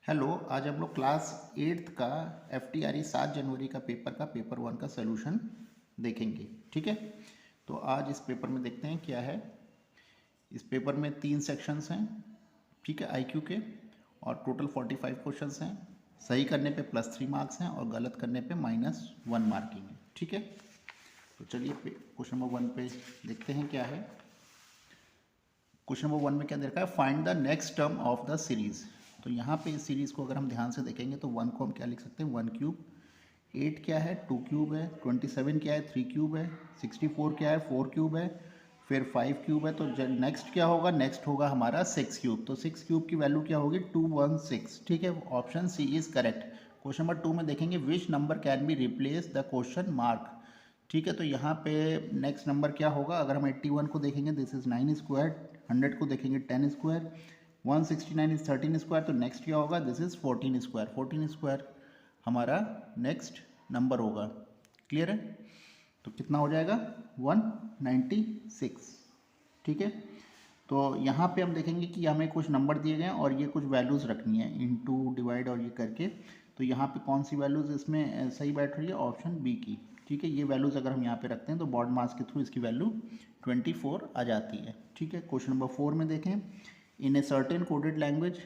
Hello. आज हम लोग क्लास 8th का FTRE 7 जनवरी का पेपर 1 का सलूशन देखेंगे। ठीक है, तो आज इस पेपर में देखते हैं क्या है। इस पेपर में 3 सेक्शंस हैं, ठीक है, IQ के, और टोटल 45 क्वेश्चंस हैं। सही करने पे +3 मार्क्स हैं और गलत करने पे -1 मार्किंग है। ठीक है, तो चलिए क्वेश्चन नंबर 1 पे देखते हैं क्या है। क्वेश्चन नंबर 1 में क्या दे रखा है, find the next term of the series. तो यहाँ पे इस सीरीज को अगर हम ध्यान से देखेंगे तो 1 को हम क्या लिख सकते हैं, 1 क्यूब। 8 क्या है, 2 क्यूब है। 27 क्या है, 3 क्यूब है। 64 क्या है, 4 क्यूब है। फिर 5 क्यूब है। तो नेक्स्ट क्या होगा, नेक्स्ट होगा हमारा 6 क्यूब। तो 6 क्यूब की वैल्यू क्या होगी, 216। ठीक है, option C is correct. Question number 2 में देखेंगे, which number can be replace the question mark. ठीक है, तो यहाँ पे नेक्स्ट नंबर क्या होगा, अगर हम 81 को देखेंगे दिस इज 9 स्क्वायर, 100 को देखेंगे 10 स्क्वायर, 169 इज 13 स्क्वायर, तो नेक्स्ट क्या होगा, दिस इज 14 स्क्वायर। 14 स्क्वायर हमारा नेक्स्ट नंबर होगा। क्लियर है, तो कितना हो जाएगा, 196। ठीक है, तो यहाँ पे हम देखेंगे कि हमें कुछ नंबर दिए गए हैं और ये कुछ वैल्यूज़ रखनी है, इनटू डिवाइड और ये करके। तो यहाँ पे कौन सी वैल्यूज़ इसमें सही बैठ रही है, ऑप्शन बी की। ठीक है, ये वैल्यूज़ अगर हम यहाँ पे रखते हैं तो बॉड मास के थ्रू इसकी वैल्यू 24 आ जाती है। ठीक है, क्वेश्चन नंबर 4 में देखें, इन ए सर्टेन कोडेड लैंग्वेज।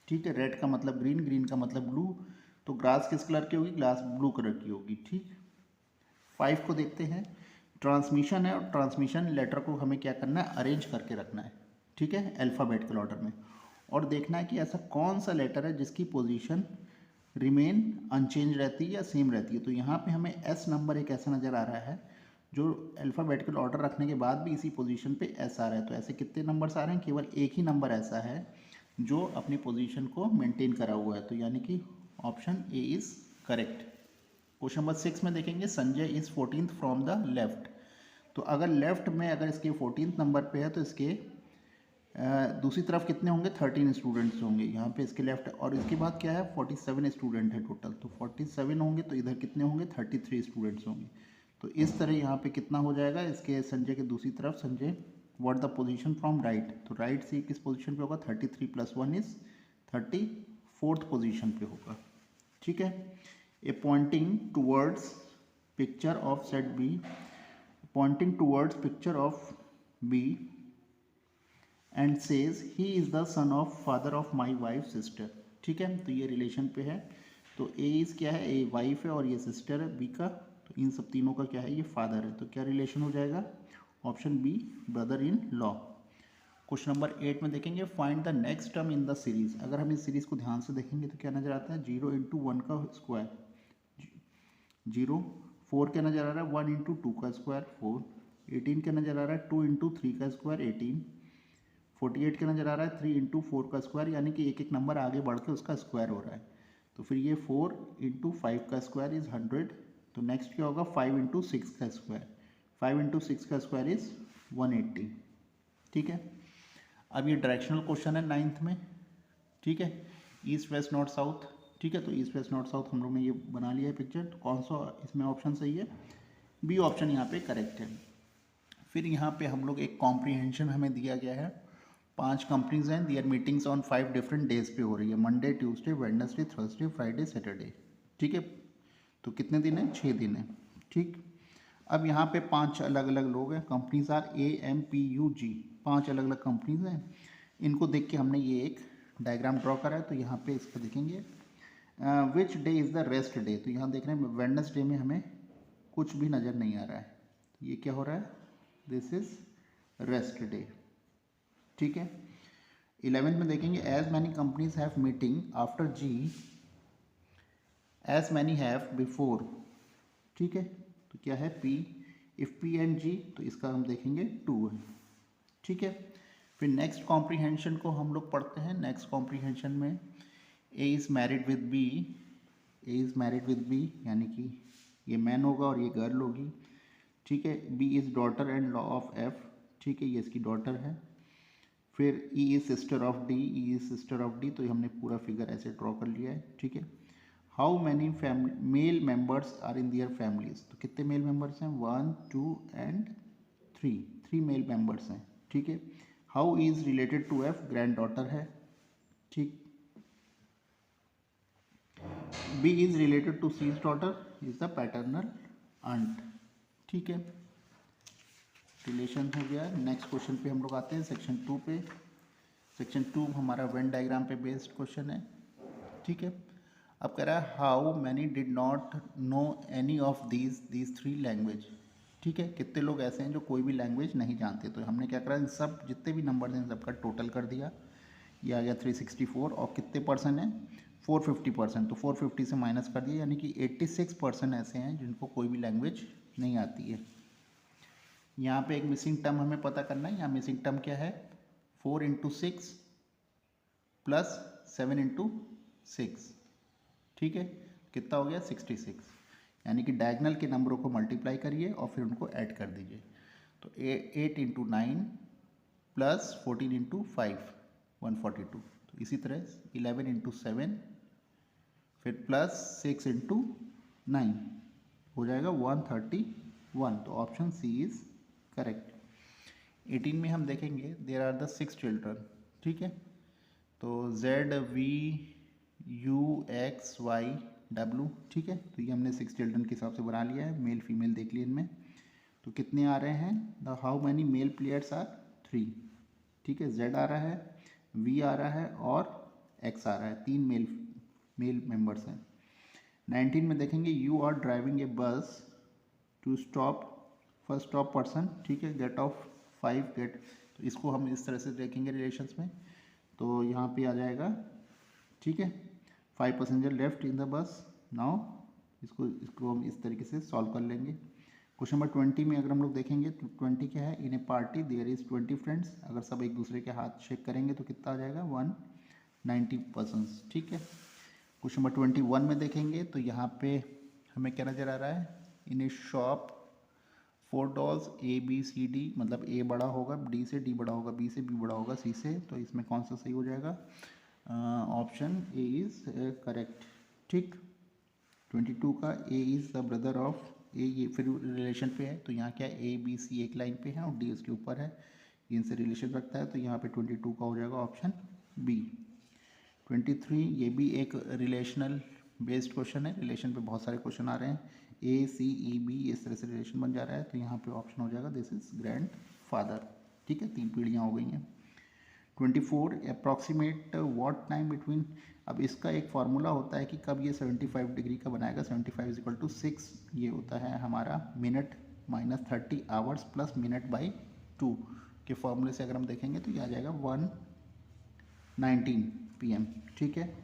ठीक है, रेड का मतलब ग्रीन, ग्रीन का मतलब ब्लू, तो ग्रास किस कलर की होगी, ग्रास ब्लू कलर की होगी। ठीक, 5 को देखते हैं, ट्रांसमिशन है और ट्रांसमिशन लेटर को हमें क्या करना है, अरेंज करके रखना है। ठीक है, अल्फ़ाबेटिकल ऑर्डर में, और देखना है कि ऐसा कौन सा लेटर है जिसकी पोजीशन रिमेन अनचेंज रहती है या सेम रहती है। तो यहाँ पे हमें एस नंबर एक ऐसा नज़र आ रहा है जो अल्फ़ाबेटिकल ऑर्डर रखने के बाद भी इसी पोजीशन पे एस आ रहा है। तो ऐसे कितने नंबर्स आ रहे हैं, केवल एक ही नंबर ऐसा है जो अपनी पोजीशन को मेंटेन करा हुआ है, तो यानी कि option A is correct. Question number 6 में देखेंगे, Sanjay is 14th from the left. तो अगर लेफ्ट में अगर इसके 14th नंबर पे है तो इसके दूसरी तरफ कितने होंगे, 13 स्टूडेंट्स होंगे। यहाँ पे इसके लेफ्ट, और इसके बाद क्या है, 47 स्टूडेंट है टोटल। तो 47 होंगे तो इधर कितने होंगे, 33 स्टूडेंट्स होंगे। तो इस तरह यहाँ पे कितना हो जाएगा, इसके संजय के दूसरी तरफ, Sanjay what the position from right. तो राइट से किस पोजीशन पे होगा, 33 + 1 इज 34th पोजीशन पे होगा। ठीक है, A pointing towards picture of set B, pointing towards picture of B and says he is the son of father of my wife sister. ठीक है, तो ये रिलेशन पे है। तो ए इज़ क्या है, ए वाइफ है और ये सिस्टर है बी का, तो इन सब तीनों का क्या है, ये फादर है। तो क्या रिलेशन हो जाएगा, option B, brother in law. Question number 8 में देखेंगे, find the next term in the series. अगर हम इस सीरीज को ध्यान से देखेंगे तो क्या नजर आता है, 0 × 1 का स्क्वायर 0, 4 क्या नजर आ रहा है, 1 × 2 का स्क्वायर 4, 18 क्या नजर आ रहा है, 2 × 3 का स्क्वायर 18, 48 क्या नजर आ रहा है, 3 × 4 का स्क्वायर, यानी कि एक एक नंबर आगे बढ़ के उसका स्क्वायर हो रहा है। तो फिर ये 4 × 5 का स्क्वायर इज 100। तो नेक्स्ट क्या होगा, 5 × 6 का स्क्वायर, 5 × 6 का स्क्वायर इज 180। ठीक है, अब ये डायरेक्शनल क्वेश्चन है 9th में। ठीक है, ईस्ट वेस्ट नॉर्थ साउथ। ठीक है, तो ईस्ट वेस्ट नॉर्थ साउथ हम लोग ने ये बना लिया है पिक्चर। तो कौन सा इसमें ऑप्शन सही है, बी ऑप्शन यहाँ पे करेक्ट है। फिर यहाँ पे हम लोग एक कॉम्प्रीहेंशन हमें दिया गया है, 5 कंपनीज हैं, दियर मीटिंग्स ऑन 5 डिफरेंट डेज पे हो रही है, Monday, Tuesday, Wednesday, Thursday, Friday, Saturday. ठीक है, तो कितने दिन है, 6 दिन है। ठीक, अब यहाँ पे 5 अलग अलग लोग हैं, कंपनीज आर AMPUG, 5 अलग अलग कंपनीज हैं। इनको देख के हमने ये एक डायग्राम ड्रॉ करा है। तो यहाँ पे इसको देखेंगे, which day is the rest day. तो यहाँ देख रहे हैं वेडनेसडे में हमें कुछ भी नज़र नहीं आ रहा है, ये क्या हो रहा है, दिस इज रेस्ट डे। ठीक है, 11th में देखेंगे, as many companies have meeting after G as many have before. ठीक है, तो क्या है, P, if P and G, तो इसका हम देखेंगे 2 है। ठीक है, फिर नेक्स्ट कॉम्प्रीहेंशन को हम लोग पढ़ते हैं। नेक्स्ट कॉम्प्रीहेंशन में A is married with B, A is married with B, यानी कि ये मैन होगा और ये गर्ल होगी। ठीक है, B is daughter and law of F। ठीक है, ये इसकी डॉटर है। फिर E is sister of D, E is sister of D, तो हमने पूरा फिगर ऐसे ड्रॉ कर लिया है। ठीक है, how many male members are in their families. तो कितने मेल मेम्बर्स हैं, 1, 2 एंड 3 मेल मेम्बर्स हैं। ठीक है, how is related to F, granddaughter है। ठीक, B is related to C's daughter is the paternal aunt. ठीक है, रिलेशन हो गया। नेक्स्ट क्वेश्चन पे हम लोग आते हैं सेक्शन 2 पे। सेक्शन 2 हमारा वेन डायग्राम पे बेस्ड क्वेश्चन है। ठीक है, अब कह रहा है how many did not know any of these three language. ठीक है, कितने लोग ऐसे हैं जो कोई भी लैंग्वेज नहीं जानते। तो हमने क्या करा, इन सब जितने भी नंबर हैं सबका टोटल कर दिया, ये आ गया 364। और कितने परसेंट है, 450%। तो 450 से माइनस कर दिया, यानी कि 86% ऐसे हैं जिनको कोई भी लैंग्वेज नहीं आती है। यहाँ पे एक मिसिंग टर्म हमें पता करना है। यहाँ मिसिंग टर्म क्या है, 4 × 6 प्लस 7 × 6। ठीक है, कितना हो गया, 66। यानी कि डायगनल के नंबरों को मल्टीप्लाई करिए और फिर उनको ऐड कर दीजिए। तो 8 × 9 प्लस 14 × 5 142। तो इसी तरह 11 × 7 फिर प्लस 6 × 9 हो जाएगा 131। तो ऑप्शन सी इज करेक्ट। 18 में हम देखेंगे देयर आर द 6 चिल्ड्रन। ठीक है, तो ZVUXYW। ठीक है, तो ये हमने 6 चिल्ड्रन के हिसाब से बना लिया है, मेल फीमेल देख लिए इनमें। तो कितने आ रहे हैं, the how many male players are 3। ठीक है, Z आ रहा है, V आ रहा है और X आ रहा है, 3 मेल मेंबर्स हैं। 19 में देखेंगे you are driving a bus to stop first stop person. ठीक है, गेट ऑफ 5 गेट। तो इसको हम इस तरह से देखेंगे रिलेशंस में। तो यहाँ पे आ जाएगा, ठीक है, 5 passenger left in the bus now. इसको हम इस तरीके से सॉल्व कर लेंगे। क्वेश्चन नंबर 20 में अगर हम लोग देखेंगे तो 20 क्या है, इन ए पार्टी देयर इज 20 फ्रेंड्स। अगर सब एक दूसरे के हाथ शेक करेंगे तो कितना आ जाएगा, 190 पर्सन्स। ठीक है, क्वेश्चन नंबर 21 में देखेंगे तो यहाँ पे हमें क्या नज़र आ रहा है, इन ए शॉप 4 डॉल्स ABCD, मतलब A बड़ा होगा, D से D बड़ा होगा, B से B बड़ा होगा, C से। तो इसमें कौन सा सही हो जाएगा, ऑप्शन A इज करेक्ट। ठीक, 22 का A is the brother of A, ये फिर रिलेशन पे है। तो यहाँ क्या है, ABC एक लाइन पे है और D उसके ऊपर है, इनसे रिलेशन रखता है। तो यहाँ पे 22 का हो जाएगा ऑप्शन B। 23 ये भी एक रिलेशनल बेस्ड क्वेश्चन है। रिलेशन पे बहुत सारे क्वेश्चन आ रहे हैं, ACEB इस तरह से रिलेशन बन जा रहा है। तो यहाँ पे ऑप्शन हो जाएगा दिस इज ग्रैंड फादर। ठीक है, 3 पीढ़ियाँ हो गई हैं। 24 अप्रॉक्सीमेट व्हाट टाइम बिटवीन। अब इसका एक फार्मूला होता है कि कब ये 75 डिग्री का बनाएगा। 75 = 6, ये होता है हमारा minute minus 30 hours plus minute by 2 के फॉर्मूले से अगर हम देखेंगे तो ये आ जाएगा 1:19 PM। ठीक है,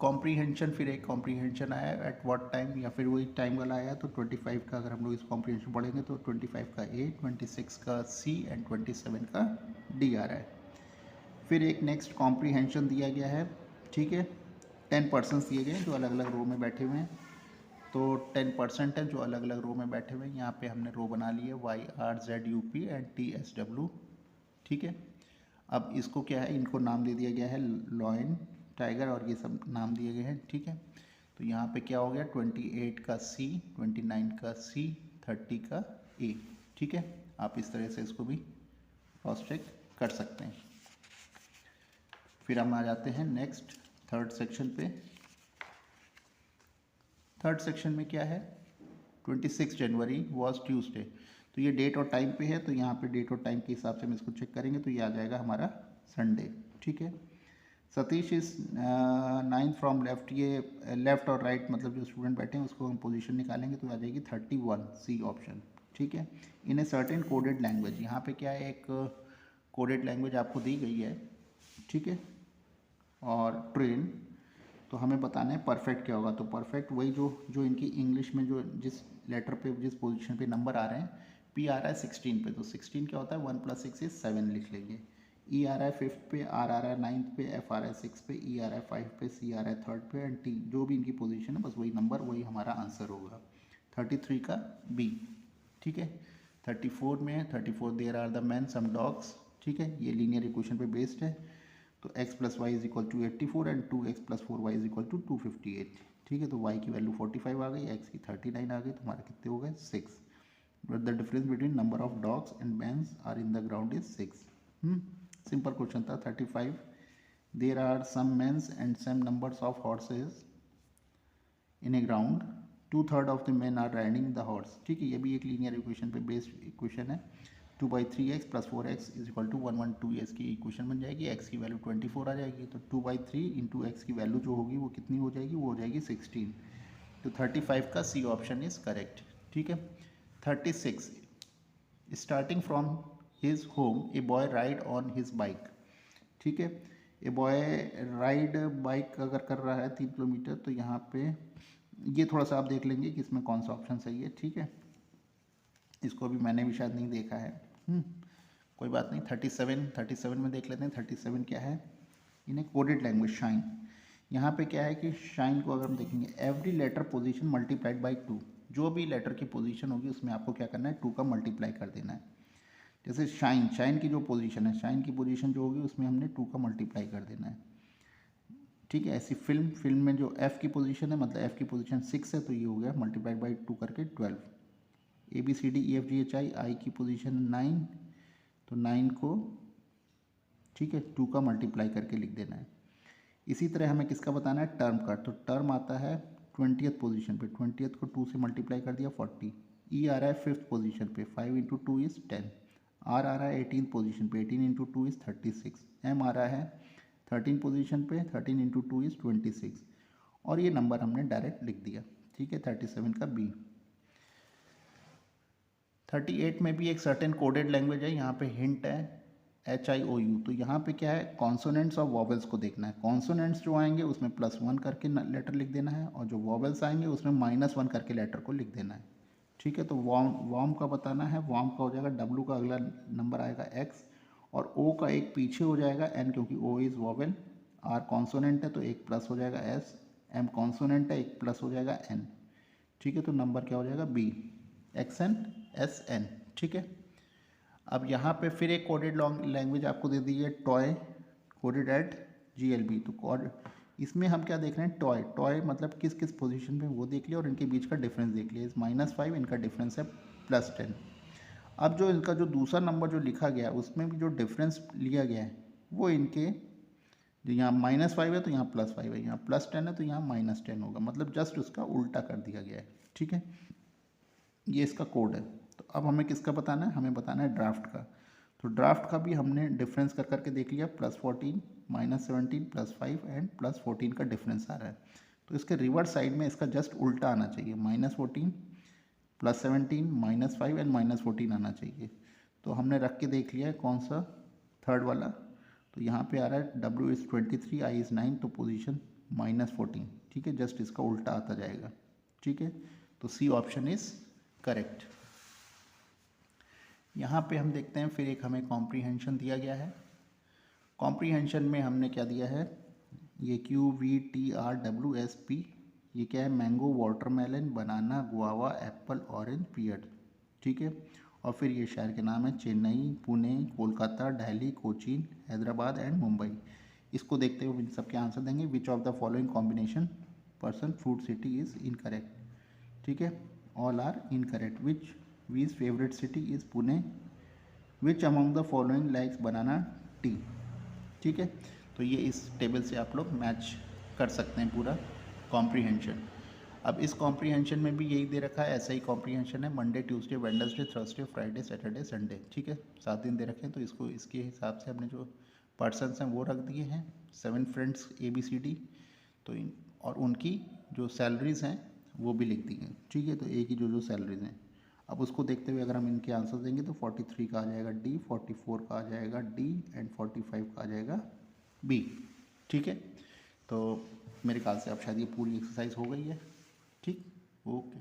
कॉम्प्रीहेंशन, फिर एक कॉम्प्रीहेंशन आया एट व्हाट टाइम, या फिर वही टाइम वाला आया। तो 25 का अगर हम लोग इस कॉम्प्रीहेंशन पढ़ेंगे तो 25 का A, 26 का C एंड 27 का D आ रहा है। फिर एक नेक्स्ट कॉम्प्रीहेंशन दिया गया है। ठीक है, 10 पर्सन्स दिए गए हैं जो अलग अलग रो में बैठे हुए हैं। तो 10% है जो अलग अलग रो में बैठे हुए हैं। यहाँ पे हमने रो बना ली है YRZUP एंड TSW। ठीक है, अब इसको क्या है, इनको नाम दे दिया गया है लॉयन, टाइगर और ये सब नाम दिए गए हैं। ठीक है, तो यहाँ पे क्या हो गया, 28 का C, 29 का C, 30 का A। ठीक है, आप इस तरह से इसको भी क्रॉस चेक कर सकते हैं। फिर हम आ जाते हैं नेक्स्ट थर्ड सेक्शन पे। थर्ड सेक्शन में क्या है, 26 जनवरी वॉज ट्यूसडे। तो ये डेट और टाइम पे है, तो यहाँ पे डेट और टाइम के हिसाब से हम इसको चेक करेंगे तो ये आ जाएगा हमारा संडे। ठीक है, सतीश इज 9 फ्रॉम लेफ्ट। ये लेफ्ट और राइट मतलब जो स्टूडेंट बैठे हैं उसको हम पोजीशन निकालेंगे तो आ जाएगी 31, C ऑप्शन। ठीक है, इन ए सर्टेन कोडेड लैंग्वेज। यहाँ पे क्या है, एक कोडेड लैंग्वेज आपको दी गई है। ठीक है, और ट्रेन, तो हमें बताना है परफेक्ट क्या होगा। तो परफेक्ट वही जो इनकी इंग्लिश में जो जिस लेटर पे जिस पोजीशन पे नंबर आ रहे हैं, P आ रहा है 16 पे, तो 16 क्या होता है, 1 + 6 = 7 लिख लेंगे। E आ रहा है 5th पे, R आ रहा है 9th पे, F आ रहा है 6th पे, E आ रहा है 5 पे, C आ रहा है 3rd पे एंड T जो भी इनकी पोजीशन है बस वही नंबर, वही हमारा आंसर होगा। 33 का B। ठीक है, 34 में 34 there are the man some dogs. ठीक है, ये लीनियर इक्वेशन पे बेस्ड है। तो x + y = 84 and 2x + 4y = 258। ठीक है, तो y की वैल्यू 45 आ गई, x की 39 आ गई, तो हमारे कितने हो गए, 6। But the difference between number of dogs and mans are in the ground is 6। Simple question था। 35 there are some mens and some numbers of horses in a ground, 2/3 of the men are riding the horse. ठीक है, ये भी एक linear equation पे based equation है। 2/3x + 4x = 112, ये इसकी इक्वेशन बन जाएगी। x की वैल्यू 24 आ जाएगी, तो 2/3 × x की वैल्यू जो होगी वो कितनी हो जाएगी, वो हो जाएगी 16। तो 35 का सी ऑप्शन इज करेक्ट। ठीक है। 36, starting from his home a boy ride on his bike. ठीक है, ए बॉय राइड बाइक अगर कर रहा है 3 किलोमीटर, तो यहाँ पे ये थोड़ा सा आप देख लेंगे कि इसमें कौन सा ऑप्शन सही है। ठीक है, इसको भी मैंने भी शायद नहीं देखा है। कोई बात नहीं। 37 में देख लेते हैं। 37 क्या है, इन ए कोडेड लैंग्वेज शाइन। यहाँ पे क्या है कि शाइन को अगर हम देखेंगे, every letter position multiplied by 2, जो भी लेटर की पोजीशन होगी उसमें आपको क्या करना है, 2 का मल्टीप्लाई कर देना है। जैसे शाइन की जो पोजीशन है, शाइन की पोजीशन जो होगी उसमें हमने 2 का मल्टीप्लाई कर देना है। ठीक है, ऐसी फिल्म में जो एफ़ की पोजीशन है, मतलब एफ़ की पोजीशन 6 है, तो ये हो गया मल्टीप्लाइड बाई 2 करके 12। ABCDEFGHI, आई की पोजीशन 9, तो 9 को ठीक है 2 का मल्टीप्लाई करके लिख देना है। इसी तरह हमें किसका बताना है, टर्म का। तो टर्म आता है 20th पोजीशन पे, 20th को 2 से मल्टीप्लाई कर दिया 40। ई आ रहा है 5th पोजीशन पे, 5 × 2 = 10। आर आ रहा है 18th पोजीशन पे, 18 × 2 = 36। एम आ रहा है 13 पोजीशन पे, 13 × 2 = 26। और ये नंबर हमने डायरेक्ट लिख दिया। ठीक है, 37 का बी। 38 में भी एक सर्टेन कोडेड लैंग्वेज है। यहाँ पे हिंट है HIOU। तो यहाँ पे क्या है, कॉन्सोनेंट्स और वॉवेल्स को देखना है। कॉन्सोनेंट्स जो आएंगे उसमें +1 करके लेटर लिख देना है, और जो वॉवेल्स आएंगे उसमें -1 करके लेटर को लिख देना है। ठीक है, तो वॉम का बताना है। वॉम का हो जाएगा W का अगला नंबर आएगा X, और O का एक पीछे हो जाएगा N, क्योंकि O is vowel. R consonant है तो एक प्लस हो जाएगा S। M कॉन्सोनेंट है, एक प्लस हो जाएगा N। ठीक है, तो नंबर क्या हो जाएगा B, XN SN। ठीक है, अब यहाँ पे फिर एक कोडेड लैंग्वेज आपको दे दी है, टॉय, कोडेड एट GLB। तो इसमें हम क्या देख रहे हैं, टॉय मतलब किस किस पोजीशन पे वो देख लिया, और इनके बीच का डिफरेंस देख लिया। इस -5, इनका डिफरेंस है +10। अब जो इनका जो दूसरा नंबर जो लिखा गया उसमें भी जो डिफरेंस लिया गया है वो इनके, जो यहाँ -5 है तो यहाँ +5 है, यहाँ +10 है तो यहाँ -10 होगा, मतलब जस्ट उसका उल्टा कर दिया गया है। ठीक है, ये इसका कोड है। तो अब हमें किसका बताना है, हमें बताना है ड्राफ्ट का। तो ड्राफ्ट का भी हमने डिफरेंस कर करके देख लिया, +14, -17, +5 एंड +14 का डिफरेंस आ रहा है। तो इसके रिवर्स साइड में इसका जस्ट उल्टा आना चाहिए, -14, +17, -5 एंड -14 आना चाहिए। तो हमने रख के देख लिया है कौन सा, थर्ड वाला। तो यहाँ पे आ रहा है W = 23, I = 9, तो पोजीशन -14। ठीक है, जस्ट इसका उल्टा आता जाएगा। ठीक है, तो सी ऑप्शन इज करेक्ट। यहाँ पे हम देखते हैं फिर एक हमें कॉम्प्रीहेंशन दिया गया है। कॉम्प्रीहेंशन में हमने क्या दिया है, ये QVTRWSP, ये क्या है, mango, watermelon, banana, guava, apple, orange, pear. ठीक है, और फिर ये शहर के नाम है चेन्नई, पुणे, कोलकाता, दिल्ली, कोचीन, हैदराबाद एंड मुंबई। इसको देखते हुए सब के आंसर देंगे। Which of the following combination person fruit city is incorrect. ठीक है, all are incorrect. Which favourite city is Pune. Which among the following likes banana tea. ठीक है, तो ये इस टेबल से आप लोग मैच कर सकते हैं पूरा कॉम्प्रीहेंशन। अब इस कॉम्प्रीहेंशन में भी यही दे रखा है, ऐसा ही कॉम्प्रीहेंशन है, Monday, Tuesday, Wednesday, Thursday, Friday, Saturday, Sunday. ठीक है, 7 दिन दे रखे हैं, तो इसको इसके हिसाब से हमने जो पर्सनस हैं वो रख दिए हैं, 7 फ्रेंड्स ABCD। तो और उनकी जो सैलरीज़ हैं वो भी लिख दी हैं। ठीक है, तो एक ही जो सैलरीज़ हैं, अब उसको देखते हुए अगर हम इनके आंसर देंगे तो 43 का आ जाएगा D, 44 का आ जाएगा D एंड 45 का आ जाएगा B। ठीक है, तो मेरे ख्याल से अब शायद ये पूरी एक्सरसाइज हो गई है। ठीक, ओके।